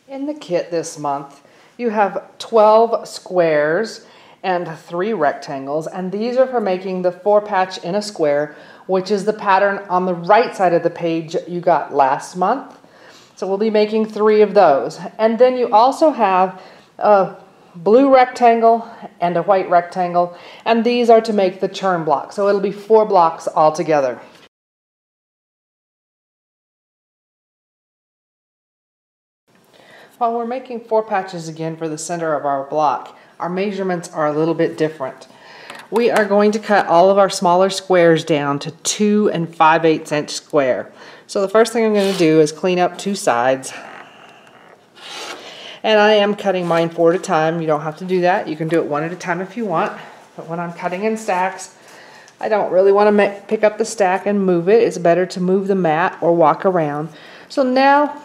In the kit this month, you have 12 squares and 3 rectangles, and these are for making the 4 patch in a square, which is the pattern on the right side of the page you got last month. So we'll be making 3 of those. And then you also have a blue rectangle and a white rectangle, and these are to make the churn block. So it'll be 4 blocks altogether. While we're making 4 patches again for the center of our block, our measurements are a little bit different. We are going to cut all of our smaller squares down to 2 5/8 inch square. So the first thing I'm going to do is clean up 2 sides. And I am cutting mine 4 at a time. You don't have to do that. You can do it 1 at a time if you want. But when I'm cutting in stacks, I don't really want to pick up the stack and move it. It's better to move the mat or walk around. So now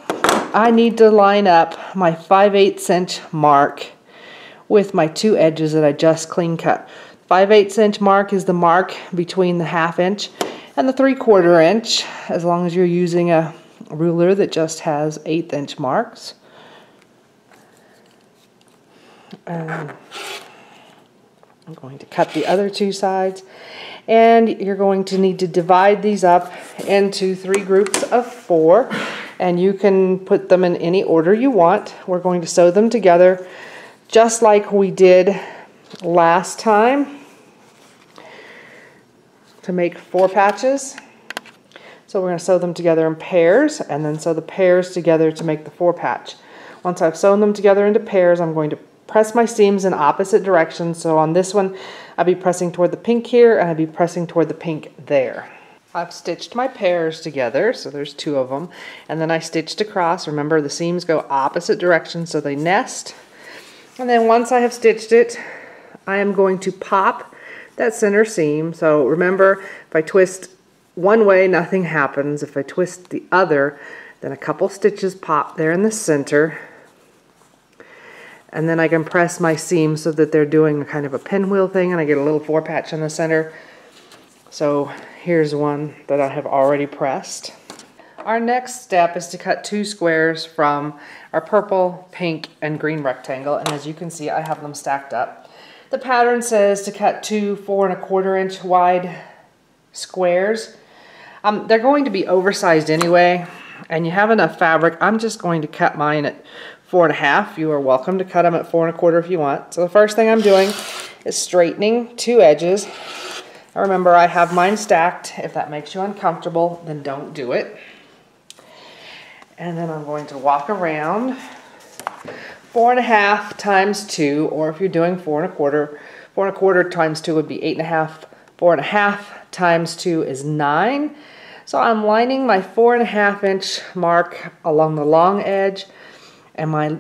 I need to line up my 5/8 inch mark with my 2 edges that I just clean cut. 5/8 inch mark is the mark between the 1/2 inch and the 3/4 inch, as long as you're using a ruler that just has 1/8 inch marks. I'm going to cut the other 2 sides, and you're going to need to divide these up into 3 groups of 4, and you can put them in any order you want. We're going to sew them together just like we did last time to make 4 patches. So we're going to sew them together in pairs and then sew the pairs together to make the 4 patch. Once I've sewn them together into pairs, I'm going to press my seams in opposite directions. So on this one, I'll be pressing toward the pink here, and I'll be pressing toward the pink there. I've stitched my pairs together, so there's 2 of them, and then I stitched across. Remember, the seams go opposite directions so they nest. And then once I have stitched it, I am going to pop that center seam. So remember, if I twist one way, nothing happens. If I twist the other, then a couple stitches pop there in the center. And then I can press my seams so that they're doing kind of a pinwheel thing, and I get a little 4 patch in the center. So here's one that I have already pressed. Our next step is to cut 2 squares from our purple, pink, and green rectangle, and as you can see, I have them stacked up. The pattern says to cut 2 4 1/4 inch wide squares. They're going to be oversized anyway, and you have enough fabric. I'm just going to cut mine at 4 1/2. You are welcome to cut them at 4 1/4 if you want. So the first thing I'm doing is straightening 2 edges. Remember, I have mine stacked. If that makes you uncomfortable, then don't do it. And then I'm going to walk around 4 1/2 times 2, or if you're doing 4 1/4, 4 1/4 times 2 would be 8 1/2. 4 1/2 times 2 is 9. So I'm lining my 4 1/2 inch mark along the long edge and my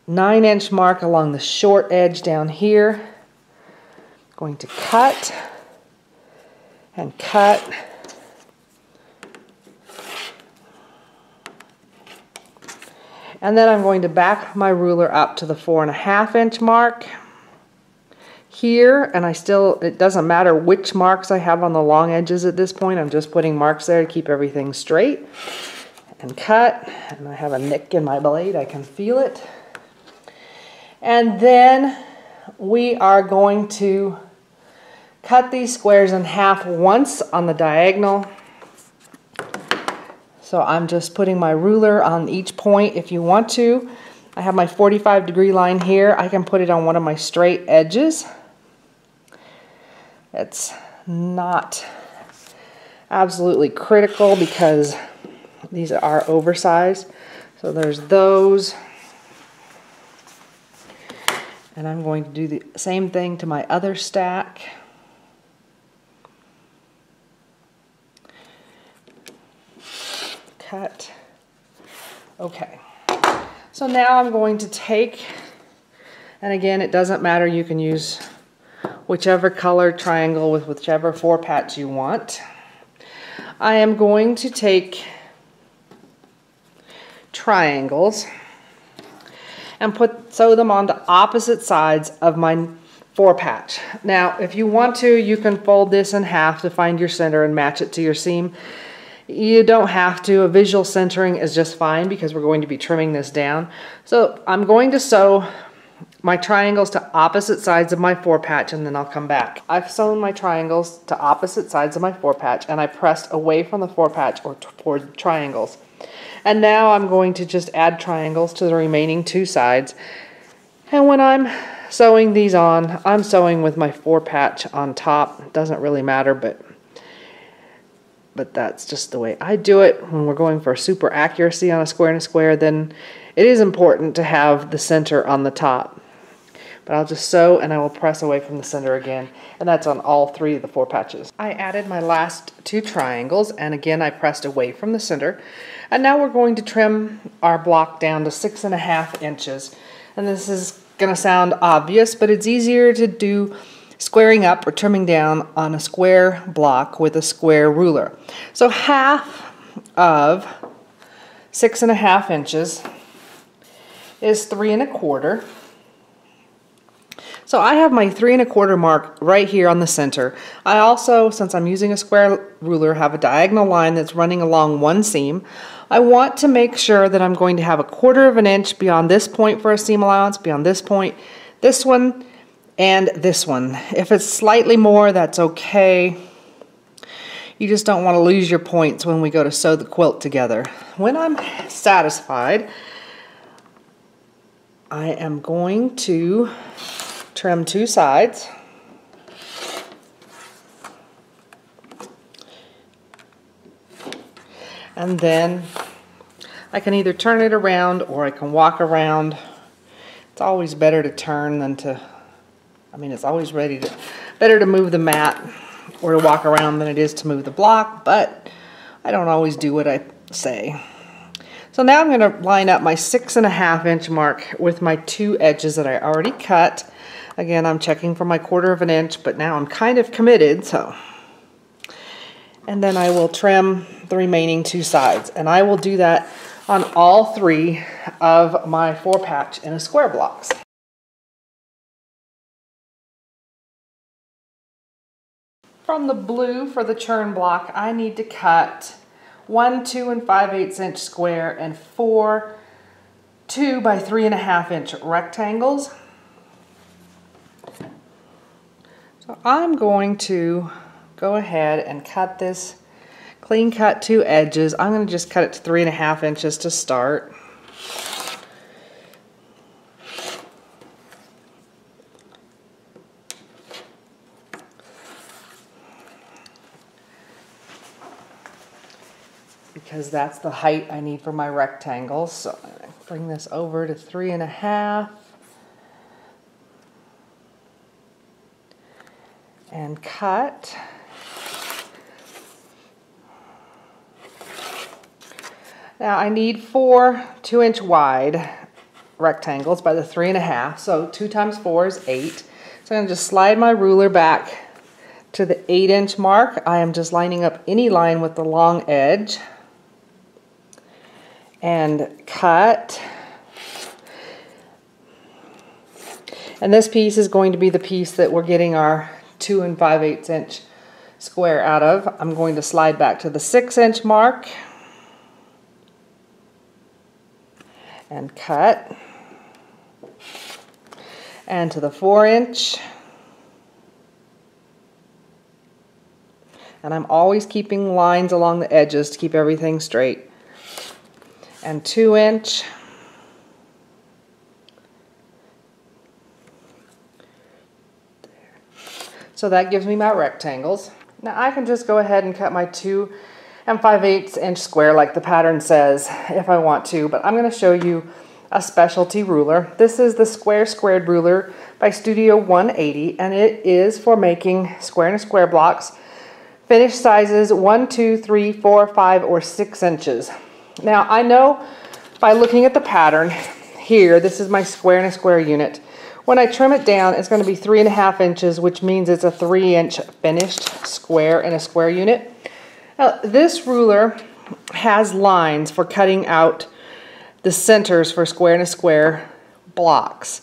9 inch mark along the short edge down here. I'm going to cut and cut. And then I'm going to back my ruler up to the 4 1/2 inch mark here, and it doesn't matter which marks I have on the long edges at this point. I'm just putting marks there to keep everything straight. And cut, and I have a nick in my blade, I can feel it. And then we are going to cut these squares in half once on the diagonal. So I'm just putting my ruler on each point if you want to. I have my 45-degree line here. I can put it on one of my straight edges. It's not absolutely critical because these are oversized. So there's those. And I'm going to do the same thing to my other stack. Cut. Okay. So now I'm going to take, and again, it doesn't matter, you can use whichever color triangle with whichever 4 patch you want. I am going to take triangles and sew them onto opposite sides of my 4 patch. Now, if you want to, you can fold this in half to find your center and match it to your seam. You don't have to. A visual centering is just fine because we're going to be trimming this down. So I'm going to sew my triangles to opposite sides of my 4-patch, and then I'll come back. I've sewn my triangles to opposite sides of my 4-patch, and I pressed away from the 4-patch or toward triangles. And now I'm going to just add triangles to the remaining 2 sides. And when I'm sewing these on, I'm sewing with my 4-patch on top. It doesn't really matter, but that's just the way I do it. When we're going for super accuracy on a square and a square, then it is important to have the center on the top. But I'll just sew and I will press away from the center again. And that's on all 3 of the 4 patches. I added my last 2 triangles, and again I pressed away from the center. And now we're going to trim our block down to 6.5 inches. And this is going to sound obvious, but it's easier to do squaring up or trimming down on a square block with a square ruler. So half of 6.5 inches is 3 1/4. So I have my 3 1/4 mark right here on the center. I also, since I'm using a square ruler, have a diagonal line that's running along one seam. I want to make sure that I'm going to have 1/4 of an inch beyond this point for a seam allowance, beyond this point, this one, and this one. If it's slightly more, that's okay. You just don't want to lose your points when we go to sew the quilt together. When I'm satisfied, I am going to trim 2 sides. And then I can either turn it around or I can walk around. It's always better to turn than to, it's always better to move the mat or to walk around than it is to move the block, but I don't always do what I say. So now I'm going to line up my 6.5 inch mark with my 2 edges that I already cut. Again, I'm checking for my 1/4 of an inch, but now I'm kind of committed, so. And then I will trim the remaining 2 sides, and I will do that on all 3 of my 4-patch in a square blocks. From the blue for the churn block, I need to cut 1 2 5/8 inch square and 4 2 by 3.5 inch rectangles. So I'm going to go ahead and cut this, clean cut 2 edges. I'm going to just cut it to 3.5 inches to start. Because that's the height I need for my rectangles. So I'm going to bring this over to 3.5 and cut. Now I need 4 2-inch wide rectangles by the 3.5, so 2 times 4 is 8. So I'm going to just slide my ruler back to the 8-inch mark. I am just lining up any line with the long edge and cut. And this piece is going to be the piece that we're getting our 2 5/8 inch square out of. I'm going to slide back to the 6-inch mark and cut, and to the 4-inch, and I'm always keeping lines along the edges to keep everything straight, and 2-inch, so that gives me my rectangles. Now I can just go ahead and cut my 2 5/8 inch square like the pattern says if I want to, but I'm going to show you a specialty ruler. This is the Square Squared ruler by Studio 180, and it is for making square and square blocks, finished sizes 1, 2, 3, 4, 5, or 6 inches. Now I know by looking at the pattern here, this is my square and a square unit. When I trim it down, it's going to be 3.5 inches, which means it's a 3-inch finished square in a square unit. Now, this ruler has lines for cutting out the centers for square and a square blocks.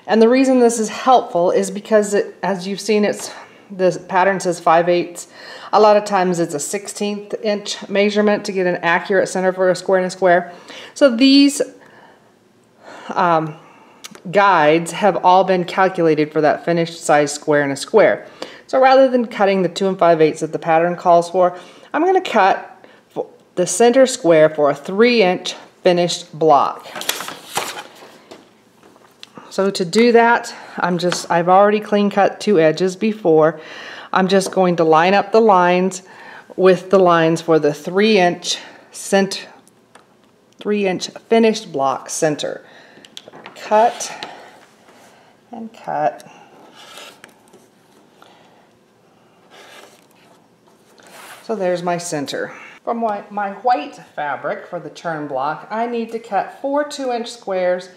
And the reason this is helpful is because, as you've seen, it's This pattern says 5/8. A lot of times it's a 1/16 inch measurement to get an accurate center for a square and a square. So these guides have all been calculated for that finished size square and a square. So rather than cutting the 2 5/8 that the pattern calls for, I'm going to cut the center square for a 3-inch finished block. So to do that, I've already clean cut 2 edges before. I'm just going to line up the lines with the lines for the 3-inch finished block center. Cut and cut. So there's my center. For my white fabric for the churn block, I need to cut 4 2-inch squares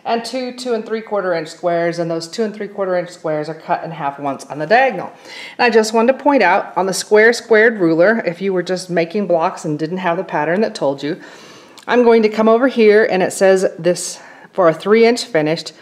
and 2 2 3/4 inch squares, and those 2 3/4 inch squares are cut in half once on the diagonal. And I just wanted to point out on the squared ruler, if you were just making blocks and didn't have the pattern that told you, I'm going to come over here and it says this for a 3-inch finished,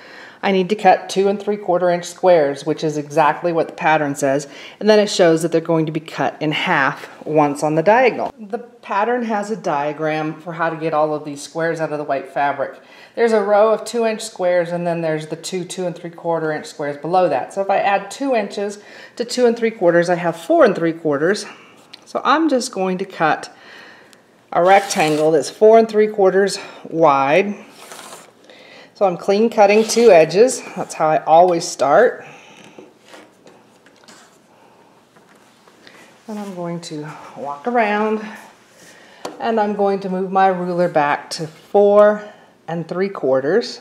I need to cut 2 3/4 inch squares, which is exactly what the pattern says, and then it shows that they're going to be cut in half once on the diagonal. The pattern has a diagram for how to get all of these squares out of the white fabric. There's a row of 2-inch squares, and then there's the 2 3/4 inch squares below that. So if I add 2 inches to 2 3/4, I have 4 3/4. So I'm just going to cut a rectangle that's 4 3/4 wide. So I'm clean cutting 2 edges. That's how I always start. And I'm going to walk around, and I'm going to move my ruler back to 4 3/4.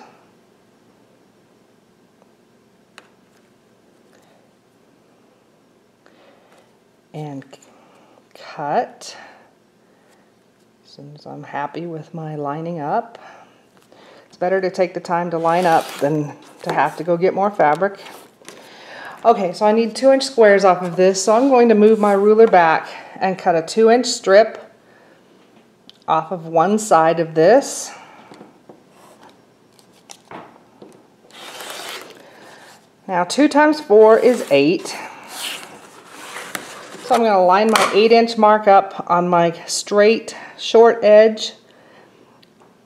And cut as soon as I'm happy with my lining up. It's better to take the time to line up than to have to go get more fabric. Okay, so I need 2-inch squares off of this, so I'm going to move my ruler back and cut a 2-inch strip off of one side of this. Now 2 times 4 is 8. So I'm going to line my 8-inch mark up on my straight short edge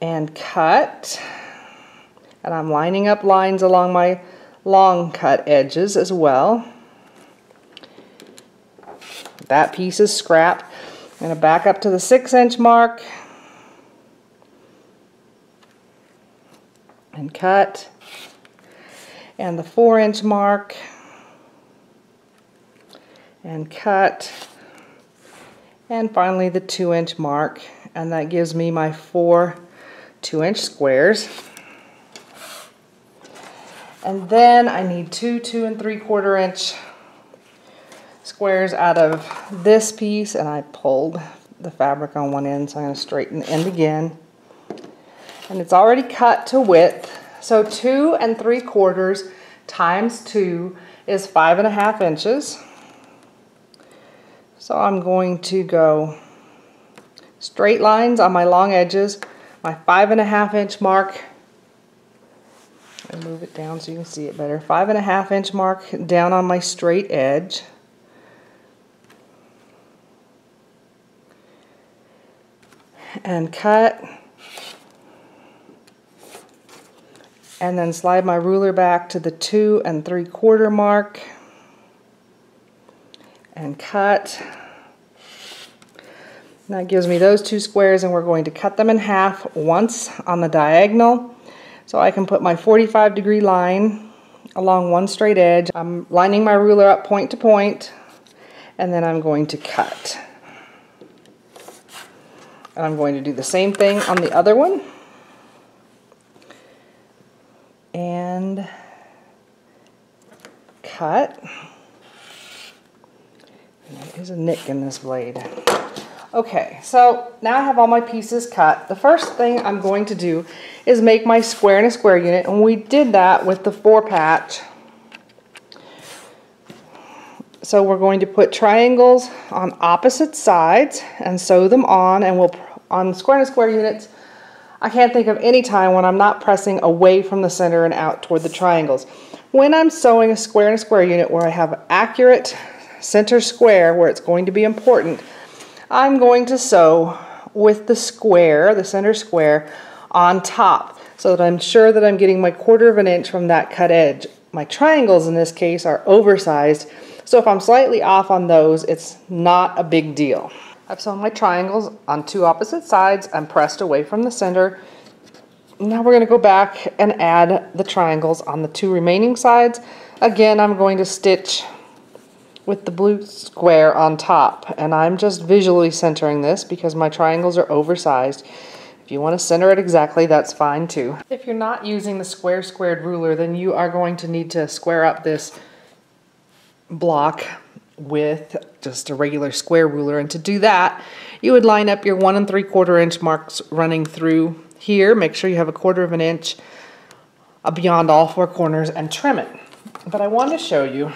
and cut. And I'm lining up lines along my long cut edges as well. That piece is scrap. I'm going to back up to the 6-inch mark and cut. And the 4-inch mark and cut. And finally the 2-inch mark, and that gives me my 4 2-inch squares. And then I need 2 2 3/4 inch squares out of this piece, and I pulled the fabric on one end, so I'm going to straighten the end again. And it's already cut to width, so 2 3/4 times 2 is 5.5 inches. So I'm going to go straight lines on my long edges, my 5.5 inch mark, and move it down so you can see it better. 5.5 inch mark down on my straight edge. And cut. And then slide my ruler back to the 2 3/4 mark. And cut. And that gives me those 2 squares, and we're going to cut them in half once on the diagonal. So I can put my 45-degree line along one straight edge. I'm lining my ruler up point to point, and then I'm going to cut. And I'm going to do the same thing on the other one. And cut. And there's a nick in this blade. Okay, so now I have all my pieces cut. The first thing I'm going to do is make my square and a square unit, and we did that with the 4-patch. So we're going to put triangles on opposite sides and sew them on, and on square and a square units, I can't think of any time when I'm not pressing away from the center and out toward the triangles. When I'm sewing a square and a square unit where I have accurate center square where it's going to be important, I'm going to sew with the square, the center square, on top so that I'm sure that I'm getting my 1/4 of an inch from that cut edge. My triangles in this case are oversized, so if I'm slightly off on those, it's not a big deal. I've sewn my triangles on 2 opposite sides. I'm pressed away from the center. Now we're going to go back and add the triangles on the 2 remaining sides. Again, I'm going to stitch with the blue square on top, and I'm just visually centering this because my triangles are oversized. If you want to center it exactly, that's fine too. If you're not using the squared ruler, then you are going to need to square up this block with just a regular square ruler, and to do that you would line up your 1 3/4 inch marks running through here. Make sure you have a 1/4 of an inch beyond all 4 corners and trim it. But I want to show you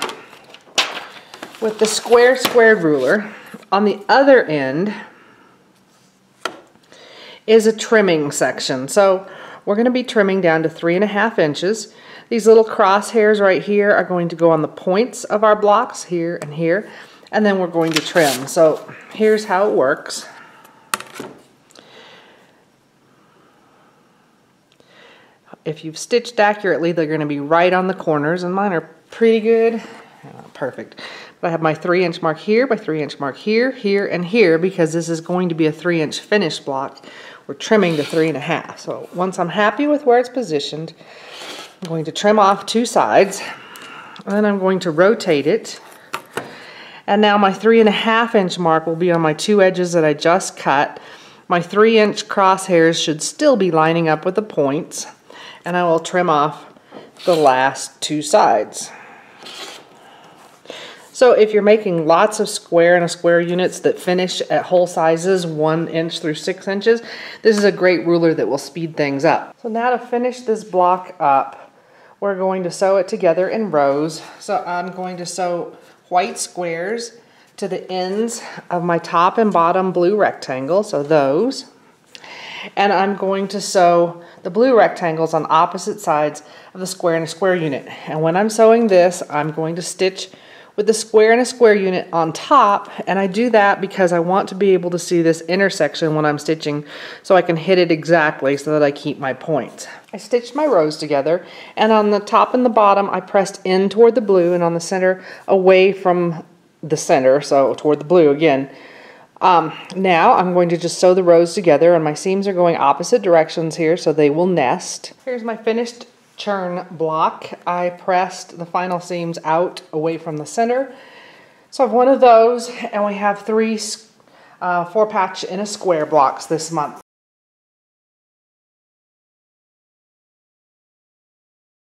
with the squared ruler, on the other end is a trimming section. So we're going to be trimming down to 3.5 inches. These little crosshairs right here are going to go on the points of our blocks here and here, and then we're going to trim. So here's how it works. If you've stitched accurately, they're going to be right on the corners, and mine are pretty good. Perfect. But I have my 3-inch mark here, my 3-inch mark here, here, and here, because this is going to be a 3-inch finished block. We're trimming to 3.5. So once I'm happy with where it's positioned, I'm going to trim off 2 sides, and then I'm going to rotate it. And now my 3.5 inch mark will be on my 2 edges that I just cut. My 3-inch crosshairs should still be lining up with the points, and I will trim off the last 2 sides. So if you're making lots of square and a square units that finish at whole sizes 1 inch through 6 inches, this is a great ruler that will speed things up. So now to finish this block up, we're going to sew it together in rows. So I'm going to sew white squares to the ends of my top and bottom blue rectangle, so those. And I'm going to sew the blue rectangles on opposite sides of the square and a square unit. And when I'm sewing this, I'm going to stitch with the square and a square unit on top, and I do that because I want to be able to see this intersection when I'm stitching so I can hit it exactly so that I keep my points. I stitched my rows together, and on the top and the bottom I pressed in toward the blue, and on the center away from the center, so toward the blue again. Now I'm going to just sew the rows together, and my seams are going opposite directions here so they will nest. Here's my finished churn block. I pressed the final seams out away from the center. So I have one of those, and we have 3 4-patch in a square blocks this month.